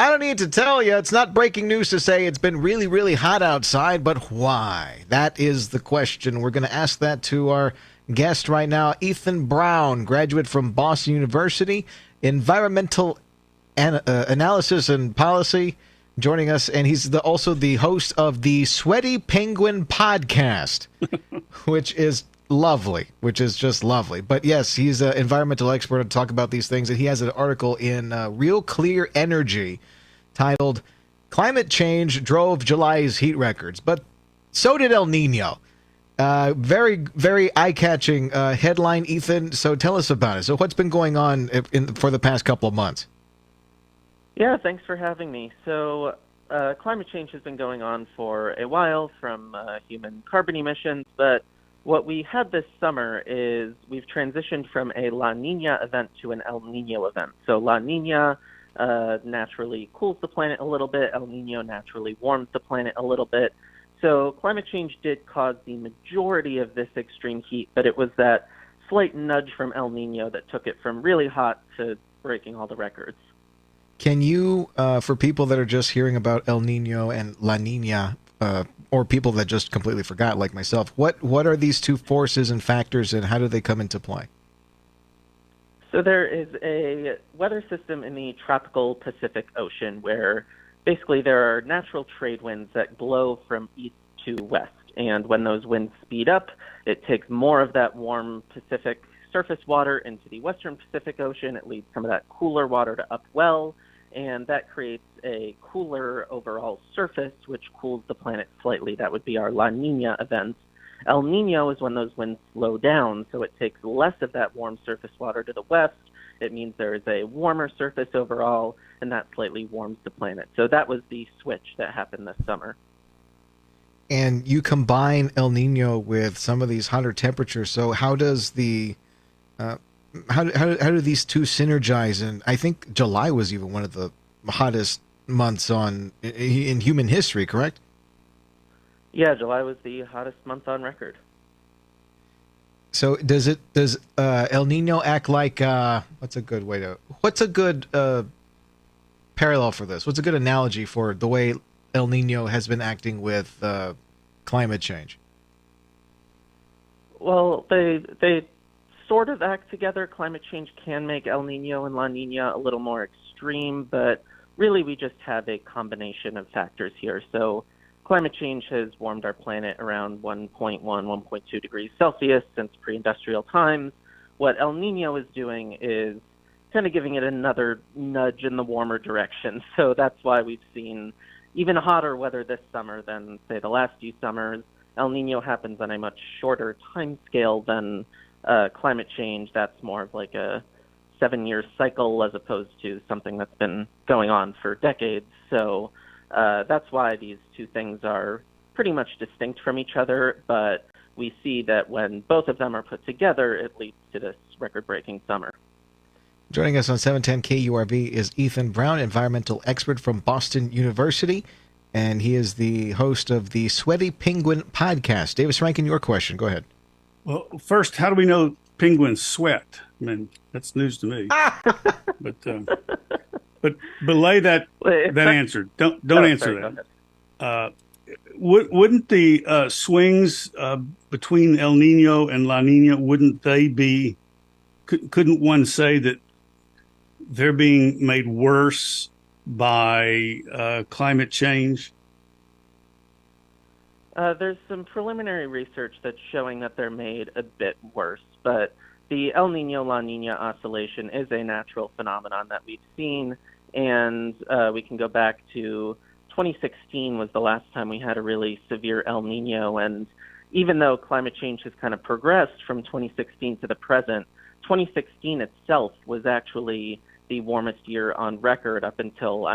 I don't need to tell you, it's not breaking news to say it's been really, really hot outside, but why? That is the question. We're going to ask that to our guest right now, Ethan Brown, graduate from Boston University, environmental analysis and policy, joining us, and he's also the host of the Sweaty Penguin podcast, which is lovely, which is just lovely. But yes, he's an environmental expert to talk about these things, and he has an article in Real Clear Energy titled "Climate Change Drove July's Heat Records," but so did El Nino. Very, very eye-catching headline, Ethan. So tell us about it. So what's been going on for the past couple of months? Yeah, thanks for having me. So climate change has been going on for a while from human carbon emissions, but what we had this summer is we've transitioned from a La Nina event to an El Nino event. So La Nina naturally cools the planet a little bit. El Nino naturally warms the planet a little bit. So climate change did cause the majority of this extreme heat, but it was that slight nudge from El Nino that took it from really hot to breaking all the records. Can you, for people that are just hearing about El Nino and La Nina, or people that just completely forgot, like myself, what are these two forces and factors, and how do they come into play? So there is a weather system in the tropical Pacific Ocean where basically there are natural trade winds that blow from east to west. And when those winds speed up, it takes more of that warm Pacific surface water into the western Pacific Ocean. It leads some of that cooler water to upwell, and that creates a cooler overall surface, which cools the planet slightly. That would be our La Nina event. El Nino is when those winds slow down, so it takes less of that warm surface water to the west. It means there is a warmer surface overall, and that slightly warms the planet. So that was the switch that happened this summer. And you combine El Nino with some of these hotter temperatures. So how does the how do these two synergize? And I think July was even one of the hottest months in human history, correct? Yeah, July was the hottest month on record. So does El Nino act like what's a good parallel for this? What's a good analogy for the way El Nino has been acting with climate change? Well, they sort of act together. Climate change can make El Nino and La Nina a little more extreme, but really we just have a combination of factors here. So climate change has warmed our planet around 1.1, 1.2 degrees Celsius since pre-industrial times. What El Nino is doing is kind of giving it another nudge in the warmer direction. So that's why we've seen even hotter weather this summer than, say, the last few summers. El Nino happens on a much shorter time scale than climate change. That's more of like a 7-year cycle as opposed to something that's been going on for decades. So that's why these two things are pretty much distinct from each other, but we see that when both of them are put together, it leads to this record-breaking summer. Joining us on 710 KURV is Ethan Brown, environmental expert from Boston University, and he is the host of the Sweaty Penguin podcast. Davis Rankin, your question. Go ahead. Well, first, how do we know penguins sweat? I mean, that's news to me. But belay that answer. Don't answer that. Wouldn't the swings between El Nino and La Nina, wouldn't they be? Couldn't one say that they're being made worse by climate change? There's some preliminary research that's showing that they're made a bit worse, but the El Nino-La Nina oscillation is a natural phenomenon that we've seen, and we can go back to 2016 was the last time we had a really severe El Nino, and even though climate change has kind of progressed from 2016 to the present, 2016 itself was actually the warmest year on record up until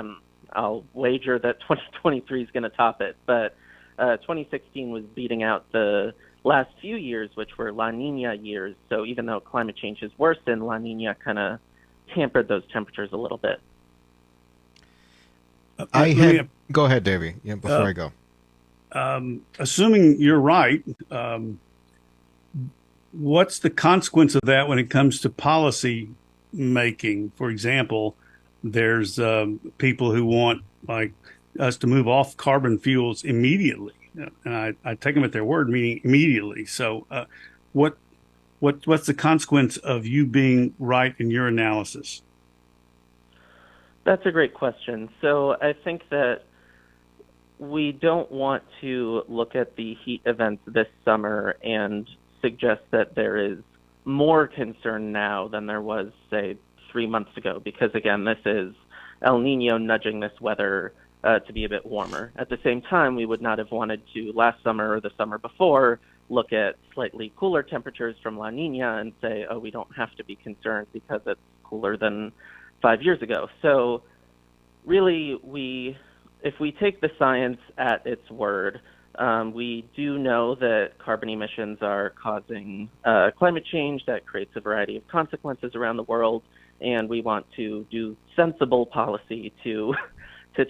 I'll wager that 2023 is going to top it, but 2016 was beating out the last few years, which were La Nina years. So even though climate change is worsened, La Nina kind of tampered those temperatures a little bit. Go ahead, Davey, before I go. Assuming you're right, what's the consequence of that when it comes to policy making? For example, There's people who want like us to move off carbon fuels immediately, and I take them at their word, meaning immediately. So, what's the consequence of you being right in your analysis? That's a great question. So I think that we don't want to look at the heat events this summer and suggest that there is more concern now than there was, say, 3 months ago, because again, this is El Nino nudging this weather to be a bit warmer. At the same time, we would not have wanted to last summer or the summer before look at slightly cooler temperatures from La Nina and say, oh, we don't have to be concerned because it's cooler than 5 years ago. So really, if we take the science at its word, we do know that carbon emissions are causing climate change that creates a variety of consequences around the world, and we want to do sensible policy to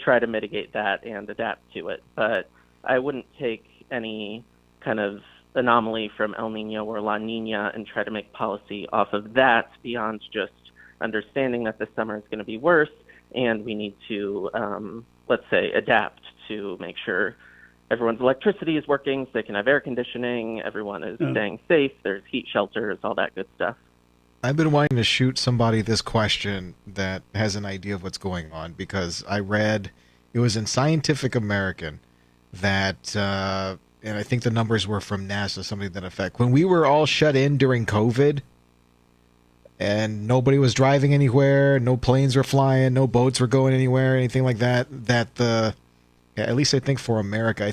try to mitigate that and adapt to it. But I wouldn't take any kind of anomaly from El Nino or La Nina and try to make policy off of that beyond just understanding that this summer is going to be worse, and we need to, let's say, adapt to make sure everyone's electricity is working so they can have air conditioning, everyone is staying safe, there's heat shelters, all that good stuff. I've been wanting to shoot somebody this question that has an idea of what's going on, because I read, it was in Scientific American, that, and I think the numbers were from NASA, something to that effect. When we were all shut in during COVID, and nobody was driving anywhere, no planes were flying, no boats were going anywhere, anything like that, at least I think for America, I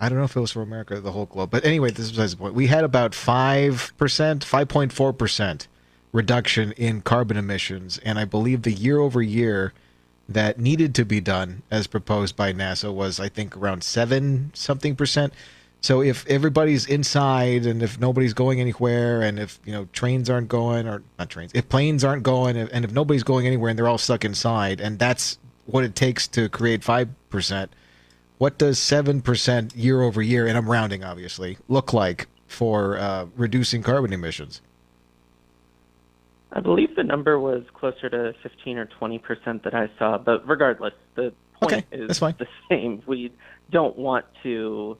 don't know if it was for America or the whole globe, but anyway, this is besides the point. We had about 5.4% reduction in carbon emissions, and I believe the year over year that needed to be done, as proposed by NASA, was, I think, around 7-something%. So if everybody's inside and if nobody's going anywhere, and if, trains aren't going, or not trains, if planes aren't going, and if nobody's going anywhere and they're all stuck inside, and that's what it takes to create 5%, what does 7% year over year, and I'm rounding obviously, look like for reducing carbon emissions? I believe the number was closer to 15 or 20% that I saw, but regardless, the point is the same. We don't want to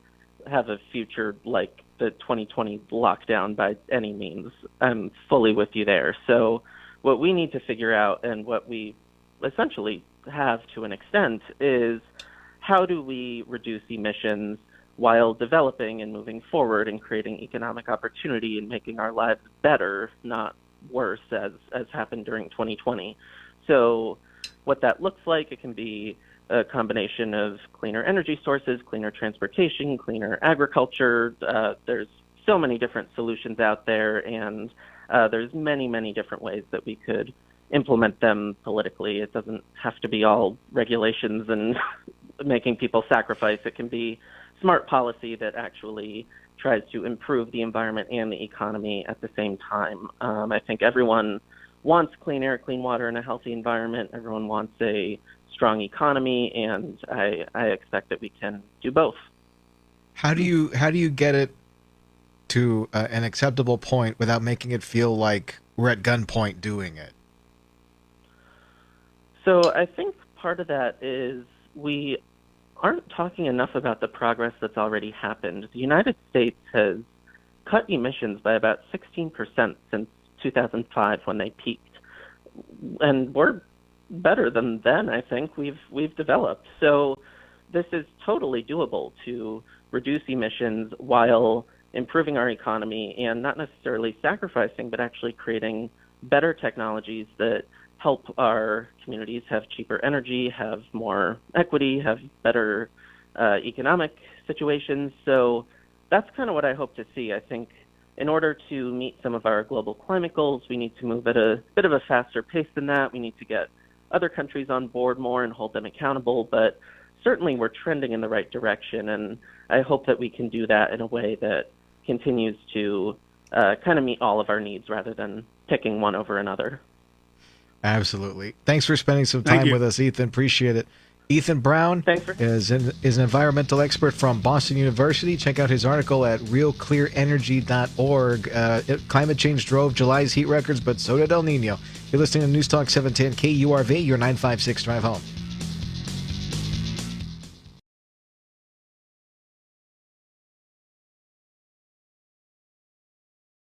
have a future like the 2020 lockdown by any means. I'm fully with you there. So what we need to figure out, and what we essentially have to an extent, is how do we reduce emissions while developing and moving forward and creating economic opportunity and making our lives better, not worse, as happened during 2020. So what that looks like, it can be a combination of cleaner energy sources, cleaner transportation, cleaner agriculture. There's so many different solutions out there, and there's many, many different ways that we could implement them politically. It doesn't have to be all regulations and making people sacrifice. It can be smart policy that actually tries to improve the environment and the economy at the same time. I think everyone wants clean air, clean water, and a healthy environment. Everyone wants a strong economy, and I expect that we can do both. How do you get it to an acceptable point without making it feel like we're at gunpoint doing it? So I think part of that is we aren't talking enough about the progress that's already happened. The United States has cut emissions by about 16% since 2005 when they peaked. And we're better than then, I think, we've developed. So this is totally doable to reduce emissions while improving our economy and not necessarily sacrificing, but actually creating better technologies that help our communities have cheaper energy, have more equity, have better economic situations. So that's kind of what I hope to see. I think in order to meet some of our global climate goals, we need to move at a bit of a faster pace than that. We need to get other countries on board more and hold them accountable. But certainly we're trending in the right direction, and I hope that we can do that in a way that continues to kind of meet all of our needs rather than picking one over another. Absolutely. Thanks for spending some time with us, Ethan. Appreciate it. Ethan Brown is an environmental expert from Boston University. Check out his article at realclearenergy.org. Climate change drove July's heat records, but so did El Nino. You're listening to News Talk 710 KURV, your 956 drive home.